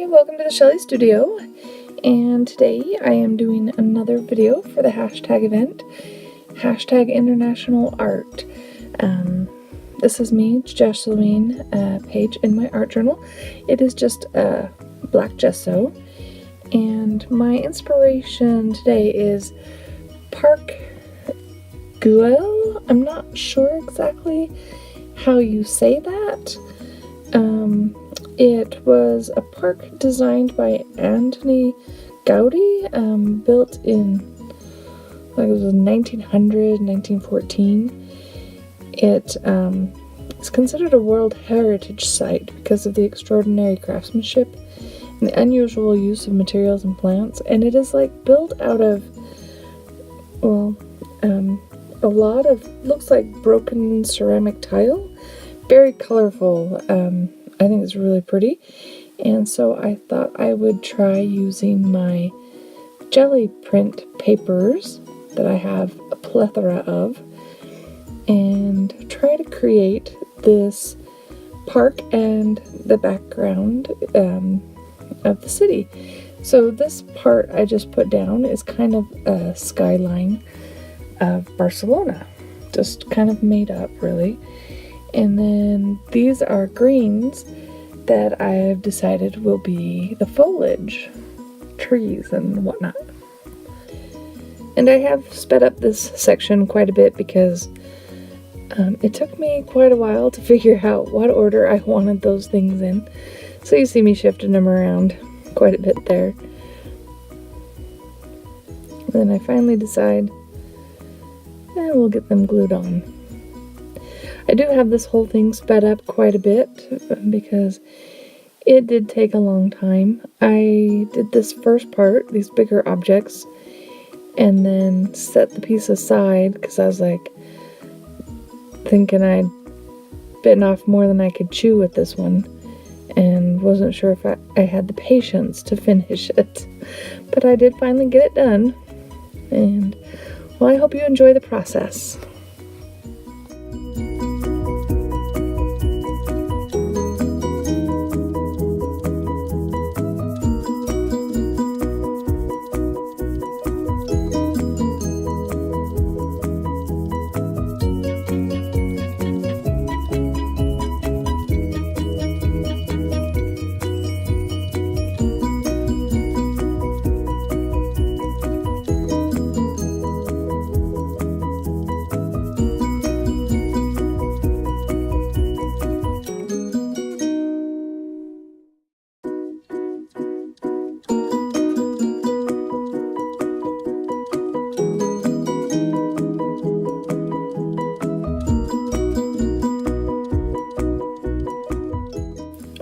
welcome to the Shelly Studio, and today I am doing another video for the hashtag event, hashtag International Art. This is me, Jocelyn page in my art journal. It is just black gesso, and my inspiration today is Park Guell. I'm not sure exactly how you say that. It was a park designed by Antoni Gaudi, built in, like, it was 1900, 1914. It is considered a World Heritage Site because of the extraordinary craftsmanship and the unusual use of materials and plants, and it is like built out of, well, a lot of, looks like broken ceramic tile, very colorful. I think it's really pretty, and so I thought I would try using my jelly print papers that I have a plethora of and try to create this park and the background of the city. So this part I just put down is kind of a skyline of Barcelona, just kind of made up, really. And then these are greens that I've decided will be the foliage, trees and whatnot. And I have sped up this section quite a bit because it took me quite a while to figure out what order I wanted those things in. So you see me shifting them around quite a bit there. And then I finally decide, we'll get them glued on. I do have this whole thing sped up quite a bit because it did take a long time. I did this first part, these bigger objects, and then set the piece aside because I was like thinking I'd bitten off more than I could chew with this one and wasn't sure if I had the patience to finish it. But I did finally get it done, and well, I hope you enjoy the process.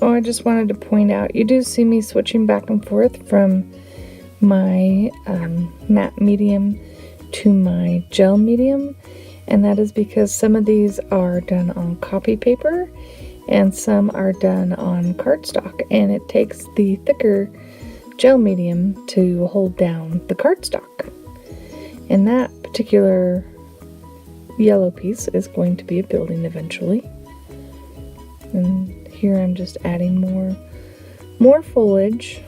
Oh, I just wanted to point out, you do see me switching back and forth from my matte medium to my gel medium, and that is because some of these are done on copy paper and some are done on cardstock, and it takes the thicker gel medium to hold down the cardstock. And that particular yellow piece is going to be a building eventually. And here I'm just adding more foliage.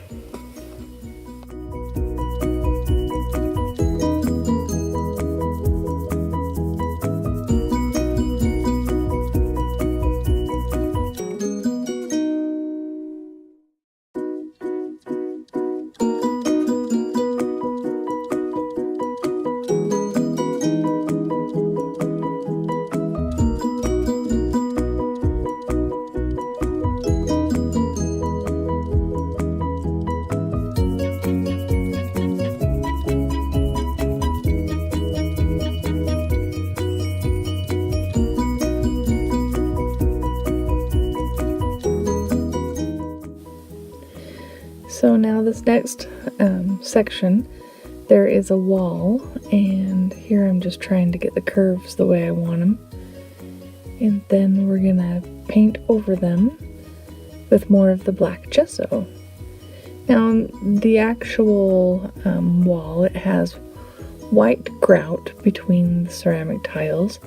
So now this next section, there is a wall, and here I'm just trying to get the curves the way I want them. And then we're gonna paint over them with more of the black gesso. Now the actual wall, it has white grout between the ceramic tiles,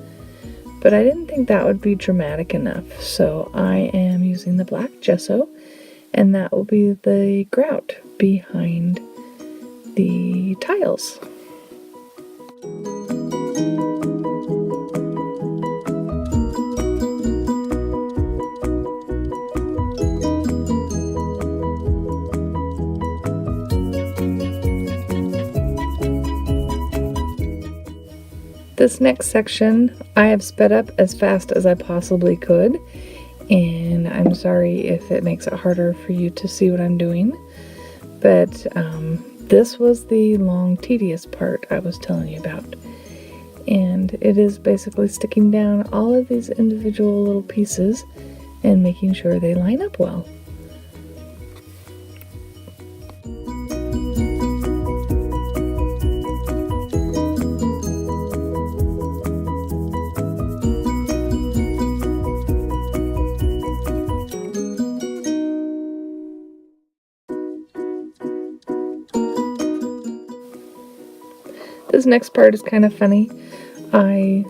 but I didn't think that would be dramatic enough, so I am using the black gesso and that will be the grout behind the tiles. This next section I have sped up as fast as I possibly could, and I'm sorry if it makes it harder for you to see what I'm doing, but this was the long, tedious part I was telling you about. And it is basically sticking down all of these individual little pieces and making sure they line up well. This next part is kind of funny. I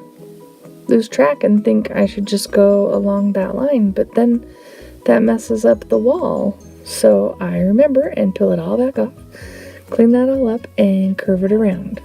lose track and think I should just go along that line, but then that messes up the wall. So I remember and peel it all back off, clean that all up, and curve it around.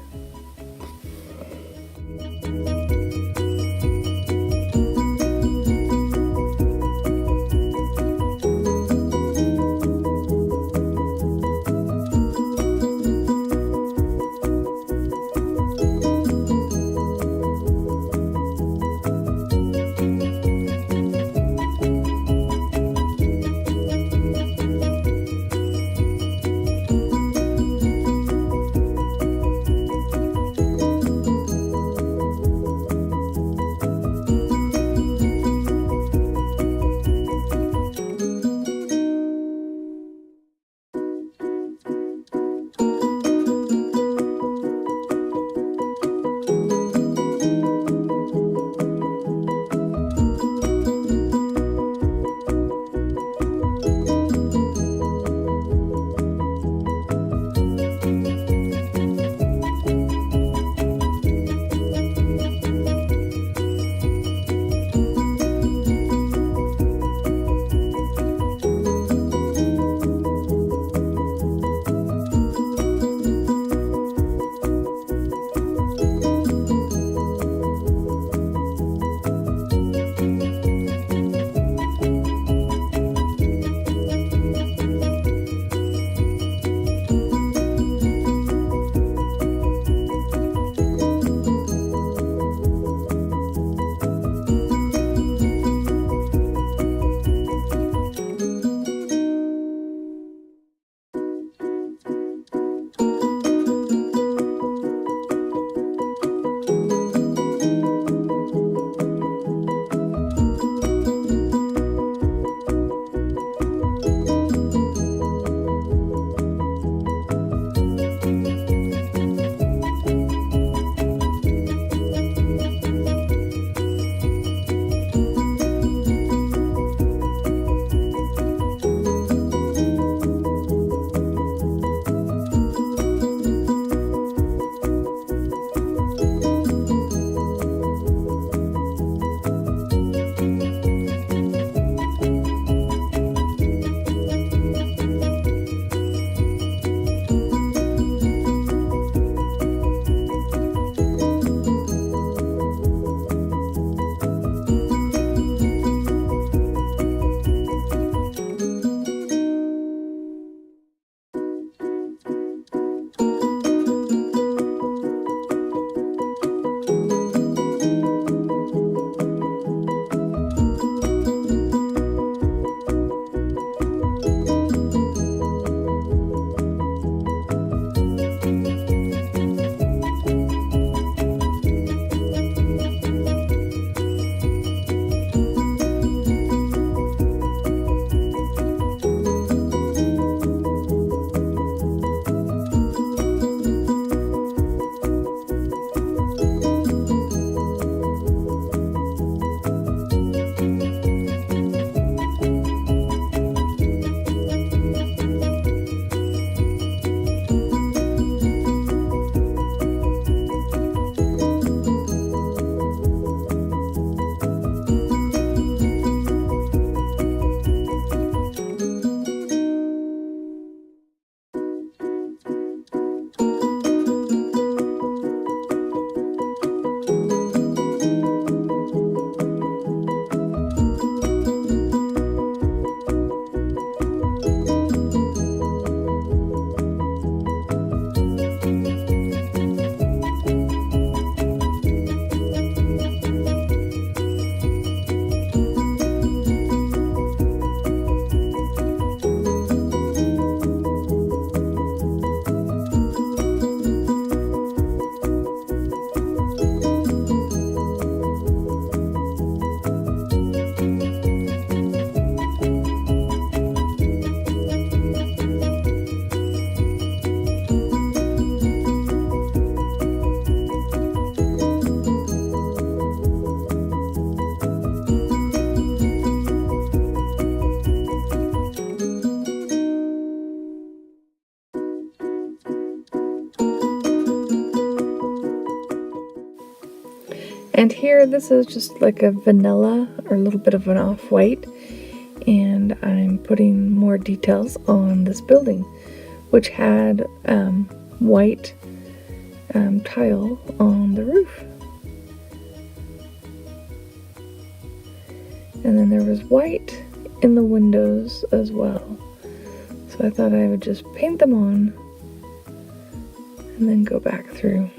And here, this is just like a vanilla or a little bit of an off-white, and I'm putting more details on this building, which had white tile on the roof. And then there was white in the windows as well. So I thought I would just paint them on and then go back through.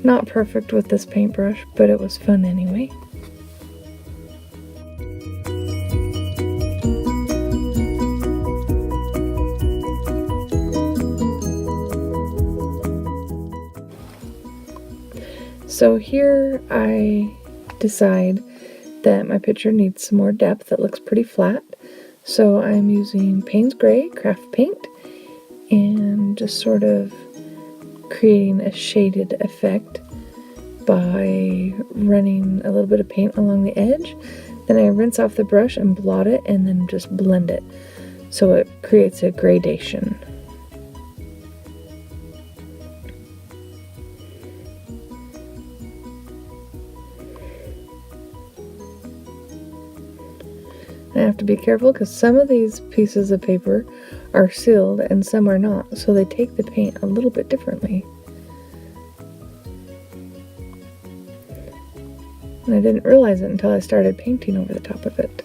Not perfect with this paintbrush, but it was fun anyway. So here I decide that my picture needs some more depth. It looks pretty flat. So I'm using Payne's Gray craft paint and just sort of creating a shaded effect by running a little bit of paint along the edge. Then I rinse off the brush and blot it and then just blend it so it creates a gradation. I have to be careful because some of these pieces of paper are sealed and some are not, so they take the paint a little bit differently. And I didn't realize it until I started painting over the top of it.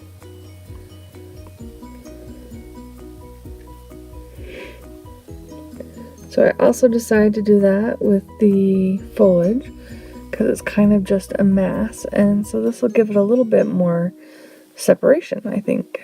So I also decided to do that with the foliage because it's kind of just a mass, and so this will give it a little bit more separation, I think.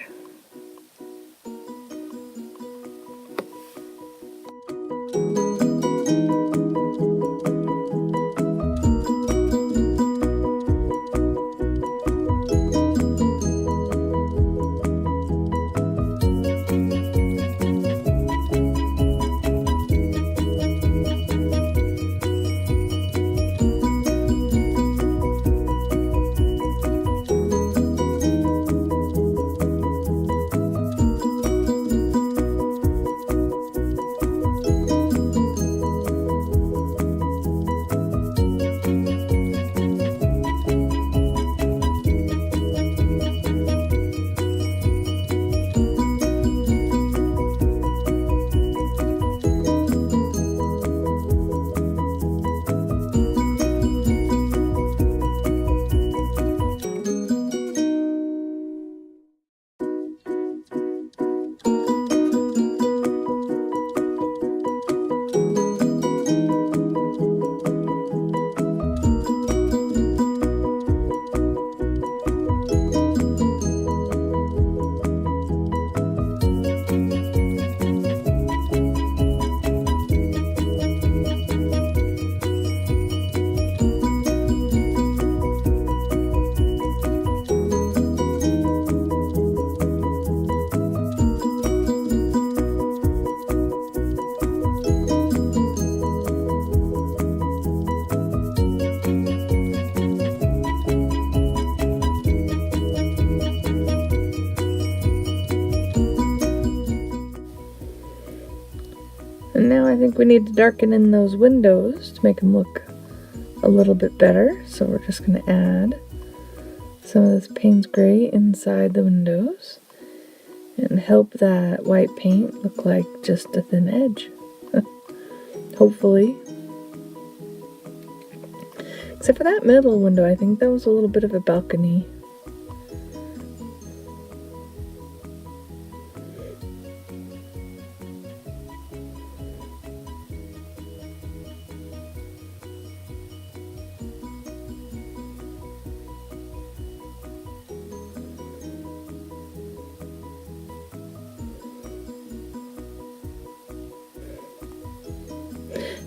And now I think we need to darken in those windows to make them look a little bit better. So we're just going to add some of this Payne's Gray inside the windows and help that white paint look like just a thin edge. Hopefully. Except for that middle window, I think that was a little bit of a balcony.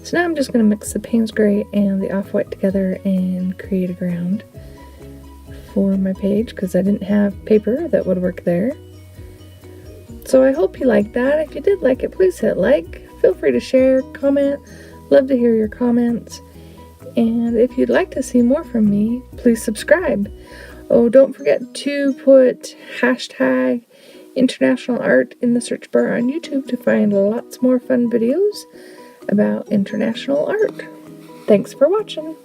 So now I'm just going to mix the Payne's Gray and the off-white together and create a ground for my page because I didn't have paper that would work there. So I hope you liked that. If you did like it, please hit like. Feel free to share, comment. Love to hear your comments. And if you'd like to see more from me, please subscribe. Oh, don't forget to put hashtag international art in the search bar on YouTube to find lots more fun videos. about international art. Thanks for watching.